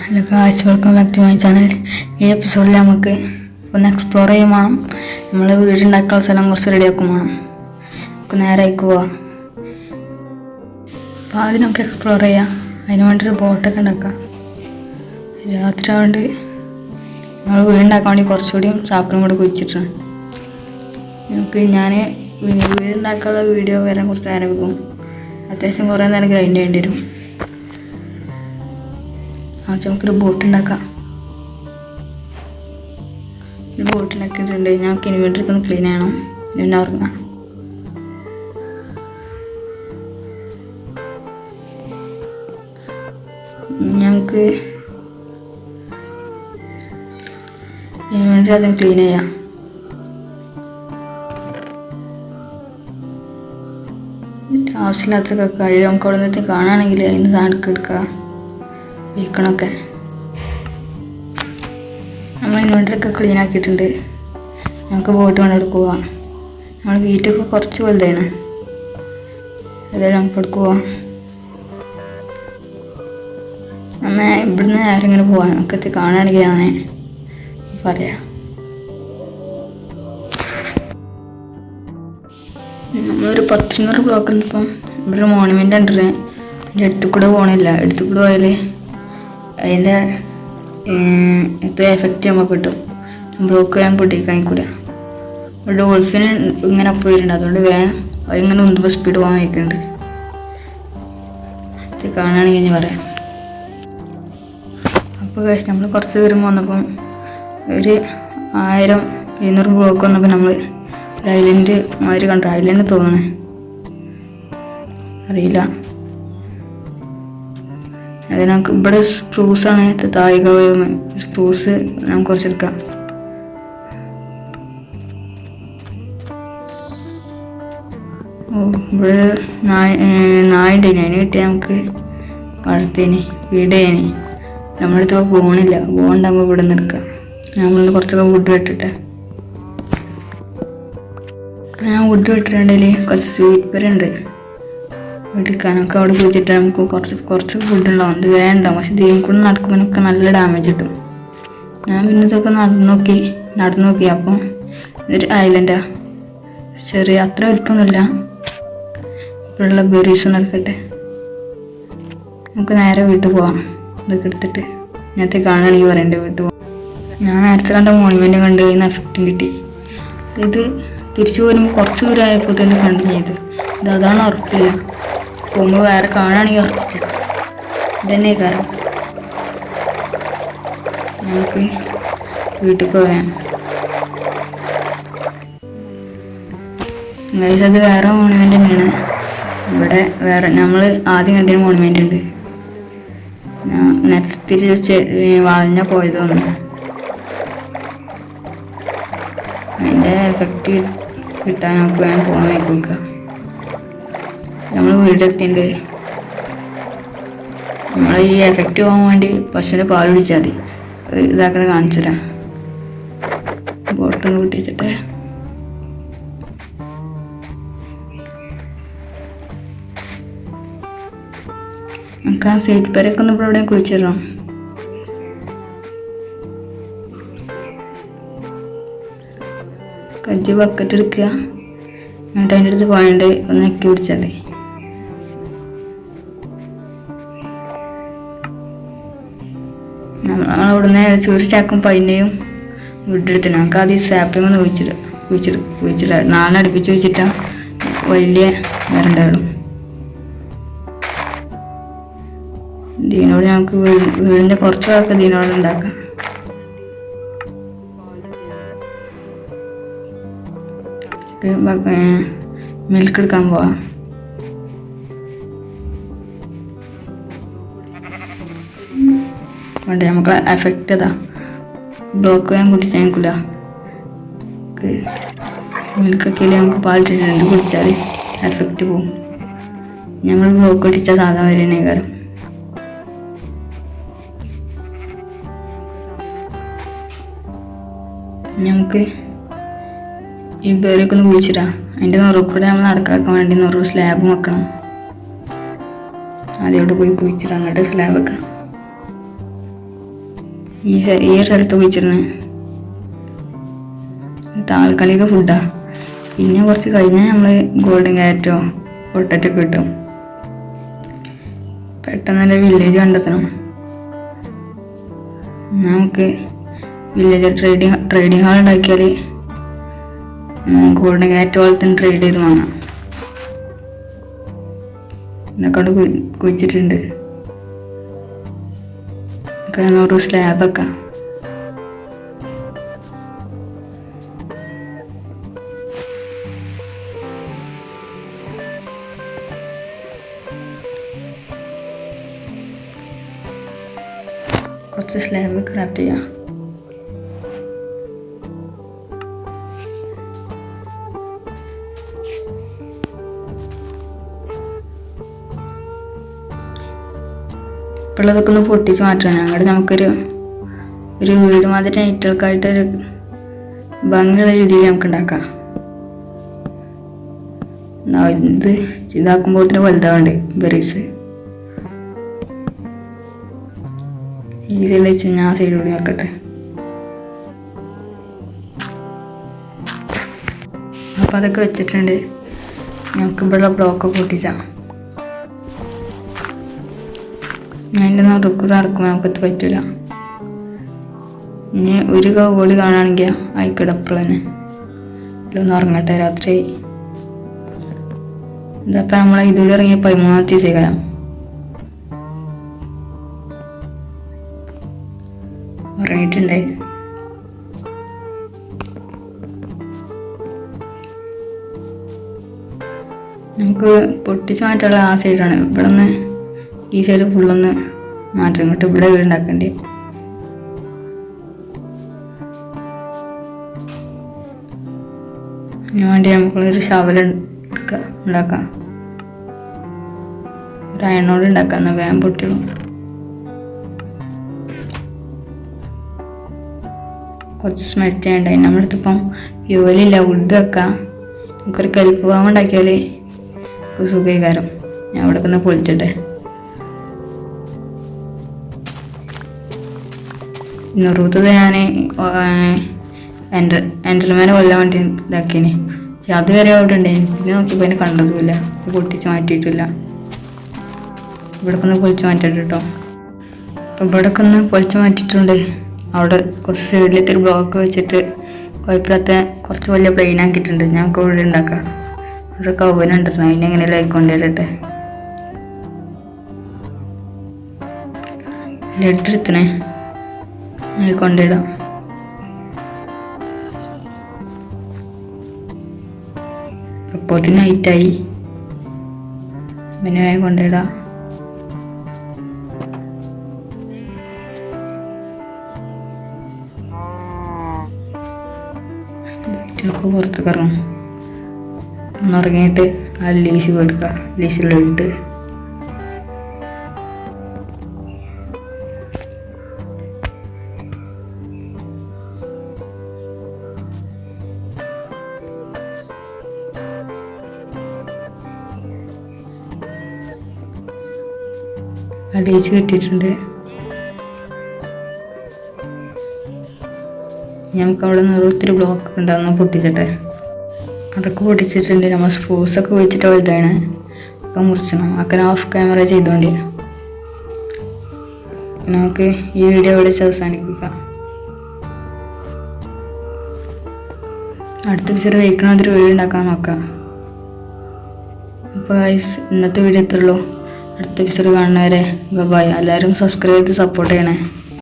Hello guys, welcome back to my channel. ഈ എപ്പിസോഡിൽ നമുക്ക് ഒന്ന് എക്സ്പ്ലോർ ചെയ്യും വേണം. നമ്മൾ വീടുണ്ടാക്കാനുള്ള സ്ഥലം കുറച്ച് റെഡിയാക്കും വേണം. നമുക്ക് നേരെ അയക്കുക. അപ്പോൾ അതിനൊക്കെ എക്സ്പ്ലോർ ചെയ്യാം. അതിന് വേണ്ടിയൊരു ബോട്ടൊക്കെ ഉണ്ടാക്കാം. രാത്രി ആയതുകൊണ്ട് നമ്മൾ വീടുണ്ടാക്കാൻ വേണ്ടി കുറച്ചുകൂടിയും സാപ്പിടും കൂടെ കുഴിച്ചിട്ടാണ്. ഞാൻ വീടുണ്ടാക്കാനുള്ള വീഡിയോ വരാൻ കുറച്ച് നേരം വെക്കും. അത്യാവശ്യം കുറേ നേരം ഗ്രൈൻഡ് ചെയ്യേണ്ടി വരും. നമുക്കൊരു ബോട്ട് ഉണ്ടാക്കാം. ഒരു ബോട്ട് ഉണ്ടാക്കിയിട്ടുണ്ട്. ഞങ്ങൾക്ക് ഇൻവെർട്ടറൊക്കെ ഒന്ന് ക്ലീൻ ചെയ്യണം. പിന്നെ ഉറങ്ങാം. ഞങ്ങൾക്ക് ഇൻവെർട്ടർ അത് ക്ലീൻ ചെയ്യാം. ആവശ്യമില്ലാത്തൊക്കെ കഴിയും. നമുക്ക് അവിടെ നിന്ന് കാണുകയാണെങ്കിൽ അതിന് സാധനമൊക്കെ എടുക്കുക, വിൽക്കണമൊക്കെ. നമ്മൾ ഇൻവെർട്ടറൊക്കെ ക്ലീൻ ആക്കിയിട്ടുണ്ട്. നമുക്ക് ബോട്ട് കൊണ്ടെടുക്കുക. നമ്മൾ വീട്ടൊക്കെ കുറച്ച് വലുതാണ്. അതായത് നമുക്ക് എടുക്കുക. എന്നാൽ ഇവിടുന്ന് ആരെങ്കിലും പോവാൻ നമുക്കത് കാണുകയാണെങ്കിൽ ഞാൻ പറയാം. നമ്മളൊരു 10-100 ബ്ലോക്ക് ഇപ്പം ഇവിടെ ഒരു മോണുമെൻ്റ് ഉണ്ട്. അതിൻ്റെ അടുത്ത് കൂടെ പോകണില്ല. അടുത്ത് കൂടെ പോയാൽ അതിൻ്റെ എത്ര എഫക്റ്റ് നമുക്ക് കിട്ടും. ബ്ലോക്ക് ഞാൻ പൊട്ടിക്കാൻ നിൽക്കില്ല. ഒരു ഡോൾഫിന് ഇങ്ങനെ ഒപ്പം വരുന്നുണ്ട്. അതുകൊണ്ട് വേഗം അതിങ്ങനെ ഉന്തുമ്പോൾ സ്പീഡ് പോകാൻ വയ്ക്കുന്നുണ്ട്. ഇത് കാണുകയാണെങ്കിൽ ഞാൻ പറയാം. അപ്പോൾ നമ്മൾ കുറച്ച് ദൂരം വന്നപ്പം ഒരു 1000-200 ബ്ലോക്ക് വന്നപ്പോൾ നമ്മൾ ഒരു ഐലൻഡ് മാതിരി കണ്ടു. ഐലൻഡ് തോന്നണേ അറിയില്ല. അത് നമുക്ക് ഇവിടെ സ്പ്രൂസാണ് തായിക. സ്പ്രൂസ് നമുക്ക് കുറച്ചെടുക്കാം. ഇവിടെ നായുണ്ട്. അതിന് കിട്ടിയാൽ നമുക്ക് വളർത്തേന് വീട് ചെയ്യാന്. നമ്മളടുത്ത് പോകണില്ല. പോകണ്ടാകുമ്പോൾ ഇവിടെ നിന്ന് എടുക്കാം. നമ്മളിന്ന് കുറച്ചൊക്കെ വുഡ് വെട്ടിട്ടെ. ഞാൻ വുഡ് വെട്ടിട്ടുണ്ടെങ്കിൽ കുറച്ച് സ്വീറ്റ് പേരുണ്ട് എടുക്കാനൊക്കെ. അവിടെ കുഴിച്ചിട്ട് നമുക്ക് കുറച്ച് ഫുഡുണ്ടാവും. അത് വേണ്ടാവും. പക്ഷെ ദൈവം കൂടെ നടക്കുമ്പോഴൊക്കെ നല്ല ഡാമേജ് കിട്ടും. ഞാൻ പിന്നെ ഇതൊക്കെ നടന്നു നോക്കി. അപ്പം ഇതൊരു ഐലൻഡാണ്. ചെറിയ അത്ര വലിപ്പമൊന്നുമില്ല. ഇപ്പോഴുള്ള ബെറീസ് നടക്കട്ടെ. നമുക്ക് നേരെ വീട്ടിൽ പോവാം. ഇതൊക്കെ എടുത്തിട്ട് നേരത്തെ കാണുകയാണെങ്കിൽ പറയണ്ടേ വീട്ടിൽ പോകാം. ഞാൻ നേരത്തെ കണ്ട മോണുമെൻ്റ് കണ്ട് കഴിഞ്ഞ എഫക്റ്റും കിട്ടി. ഇത് തിരിച്ചു പോരുമ്പോൾ കുറച്ച് ദൂരമായപ്പോൾ തന്നെ കണ്ടു ചെയ്ത്. അതാണ് ഉറപ്പില്ല. പോകുമ്പോൾ വേറെ കാണുകയാണെങ്കിൽ ഉറപ്പിച്ച ഇതന്നെ കാരണം. നമുക്ക് വീട്ടിൽ പോയാൽ അത് വേറെ മോണുമെൻ്റ് തന്നെയാണ്. ഇവിടെ വേറെ നമ്മൾ ആദ്യം കണ്ട മോണുമെൻ്റ് ഉണ്ട്. ഞാൻ നിരത്തിൽ വെച്ച് വളഞ്ഞ പോയതൊന്നും അതിൻ്റെ എഫക്റ്റ് കിട്ടാൻ നമുക്ക് വേണം പോകാൻ വയ്ക്കുക. നമ്മൾ വീടെത്തിണ്ട്. നമ്മൾ ഈ എഫക്റ്റ് പോകാൻ വേണ്ടി പശുവിൻ്റെ പാൽ പിടിച്ചാൽ മതി. ഇതാക്കണ കാണിച്ചുതരാം. ബോട്ടൊന്ന് കൂട്ടിച്ചിട്ട് നമുക്ക് ആ സൈറ്റ് പേരൊക്കെ ഒന്ന് ഇപ്പോൾ എവിടെയും കുഴിച്ചിടണം. കജ്ജ് ബക്കറ്റ് എടുക്കുക. എന്നിട്ട് അതിൻ്റെ അടുത്ത് പോയിട്ട് ഒന്ന് നെക്കി പിടിച്ചാൽ മതി. അവിടുന്ന് ചൂരിച്ചാക്കും പൈനയും വീടെടുത്ത് നമുക്ക് ആദ്യം സാപ്പിങ് ഒന്ന് കുഴിച്ചിട്ട് 4 അടുപ്പിച്ച് വെച്ചിട്ടാ വലിയ വരണ്ടാളും. ഇതിനോട് ഞങ്ങൾക്ക് വീടിൻ്റെ കുറച്ച് ഭാഗമൊക്കെ ഇതിനോട് ഉണ്ടാക്കാം. മിൽക്ക് എടുക്കാൻ പോവാം. വേണ്ട നമുക്ക് എഫക്റ്റ് അതാ. ബ്ലോക്ക് ഞാൻ കുടിച്ചാൽ ഞങ്ങൾക്കില്ല. മിൽക്കൊക്കെ നമുക്ക് പാലിട്ടിട്ടുണ്ട്. കുടിച്ചാൽ എഫക്റ്റ് പോവും. ഞങ്ങൾ ബ്ലോക്ക് അടിച്ചാൽ സാധാ വരണേ കാരണം. നമുക്ക് ഈ ബേറിയൊക്കെ ഒന്ന് കുഴിച്ചിടാം. അതിൻ്റെ നുറുക്കൂടെ നമ്മൾ നടക്കാക്കാൻ വേണ്ടി സ്ലാബ് വെക്കണം. ആദ്യം അവിടെ പോയി കുഴിച്ചിടാം. അങ്ങോട്ട് സ്ലാബ് വെക്കാം. ഈ സ്ഥലത്ത് കുഴിച്ചിരുന്ന് താൽക്കാലിക ഫുഡാണ്. പിന്നെ കുറച്ച് കഴിഞ്ഞാൽ നമ്മൾ ഗോൾഡൻ ക്യാരറ്റോ പൊട്ടറ്റോ കിട്ടും. പെട്ടെന്ന് തന്നെ വില്ലേജ് കണ്ടെത്തണം. നമുക്ക് വില്ലേജ് ട്രേഡിങ് ഹാൾ ഉണ്ടാക്കിയാൽ ഗോൾഡൻ ക്യാരറ്റ് പോലെ തന്നെ ട്രേഡ് ചെയ്ത് വാങ്ങാം. ഇതൊക്കെ കൊണ്ട് കുഴിച്ചിട്ടുണ്ട്. 100 സ്ലാബൊക്കെ. കുറച്ച് സ്ലാബ് ക്രാഫ്റ്റ് ചെയ്യാം. ഇപ്പോഴതൊക്കെ ഒന്ന് പൊട്ടിച്ച് മാറ്റണം. അങ്ങോട്ട് നമുക്കൊരു വീട് മാതിരി നൈറ്റുകൾക്കായിട്ടൊരു ഭംഗിയുള്ള രീതിയിൽ നമുക്ക് ഉണ്ടാക്കാം. ഇത് ഇതാക്കുമ്പോൾ വലുതാവുണ്ട് ബെറീസ്. ഈ സൈഡിൽ വെച്ച് ഞാൻ ആ സൈഡിലൂടെ വെക്കട്ടെ. അപ്പം അതൊക്കെ വെച്ചിട്ടുണ്ട്. നമുക്ക് ഇവിടെ ബ്ലോക്ക് പൊട്ടിച്ചാൽ ഞാൻ എൻ്റെ നടക്കുമ്പോൾ നമുക്കത് പറ്റില്ല. ഇനി ഒരു കോഴി കാണുകയാണെങ്കിൽ ആയിക്കിടപ്പോൾ തന്നെ ഒന്ന് ഉറങ്ങട്ടെ. രാത്രി ഇതപ്പം നമ്മളെ ഇതിലൂടെ ഇറങ്ങിയ 13ാമത്തെ ദിവസം ഉറങ്ങിയിട്ടുണ്ട്. നമുക്ക് പൊട്ടിച്ച് മാറ്റാനുള്ള ആ സൈഡാണ്. ഇവിടെ നിന്ന് ഈ സൈഡ് ഫുള്ളൊന്ന് മാറ്റം ഇങ്ങോട്ട് ഇവിടെ വീടുണ്ടാക്കേണ്ടി. അതിന് വേണ്ടി നമുക്കൊരു ശവല ഉണ്ടാക്കാം. ഒരു അയണോട് ഉണ്ടാക്കാം. എന്നാൽ വേഗം പൊട്ടിടും. കുറച്ച് സ്മെൽറ്റ് ചെയ്യണ്ടായി. നമ്മുടെ അടുത്തിപ്പം ഫ്യൂവലില്ല, വുഡ് വെക്കാം. നമുക്കൊരു കൽപ്പ് പാവം ഉണ്ടാക്കിയാൽ സുഖീകാരം. ഞാൻ ഇവിടെ ഒന്ന് പൊളിച്ചിട്ടെ. നെറൂത്തത് ഞാൻ എൻ്റർമാനെ കൊല്ലാൻ വേണ്ടി ഇതാക്കിന്. പക്ഷെ അതുവരെ അവിടെ ഉണ്ടായിരുന്നു. പിന്നെ നോക്കിയപ്പോൾ അതിനെ കണ്ടതുമില്ല. പൊട്ടിച്ച് മാറ്റിയിട്ടില്ല. ഇവിടേക്ക് ഒന്ന് പൊളിച്ച് മാറ്റിയിട്ട് കേട്ടോ. അപ്പം ഇവിടേക്ക് ഒന്ന് പൊളിച്ച് മാറ്റിയിട്ടുണ്ട്. അവിടെ കുറച്ച് സൈഡിലത്തെ ബ്ലോക്ക് വെച്ചിട്ട് കുഴപ്പമില്ലാത്ത കുറച്ച് വലിയ പ്ലെയിൻ ആക്കിയിട്ടുണ്ട്. ഞങ്ങൾക്ക് ഇവിടെ ഉണ്ടാക്കാം. ഇവിടെ കവനുണ്ടായിരുന്നു. അതിനെങ്ങനെയല്ല ആയിക്കൊണ്ടിരട്ടെ. ലെഡ് എടുത്തണേ കൊണ്ടിടാം. അപ്പോൾ ഇത് നൈറ്റായി. പിന്നെ വേഗം കൊണ്ടിടാം. ചിലപ്പോൾ പുറത്തേക്ക് ഇറങ്ങും. ഒന്നിറങ്ങിയിട്ട് ആ ലീശ് കൊടുക്കുക. ലീശിലിട്ട് അലയിച്ച് കെട്ടിയിട്ടുണ്ട്. നമുക്ക് അവിടെ നിന്ന് ഒത്തിരി ബ്ലോക്ക് ഉണ്ടാകുന്ന പൊട്ടിച്ചിട്ടെ. അതൊക്കെ പൊട്ടിച്ചിട്ടുണ്ട്. നമ്മൾ സ്പ്രൂസൊക്കെ വെച്ചിട്ട് വലുതാണ്. ഒക്കെ മുറിച്ചണം. അങ്ങനെ ഓഫ് ക്യാമറ ചെയ്തുകൊണ്ട് നമുക്ക് ഈ വീഡിയോ ഇവിടെ അവസാനിപ്പിക്കാം. അടുത്ത പിക്ചർ വയ്ക്കണതിൽ വീഡിയോ ഉണ്ടാക്കാൻ നോക്കാം. അപ്പോൾ ഇന്നത്തെ വീഡിയോ എത്തുള്ളൂ. അടുത്ത എപ്പിസോഡ് കാണുന്നവരെ ബൈ. എല്ലാവരും സബ്സ്ക്രൈബ് ചെയ്ത് സപ്പോർട്ട് ചെയ്യണേ.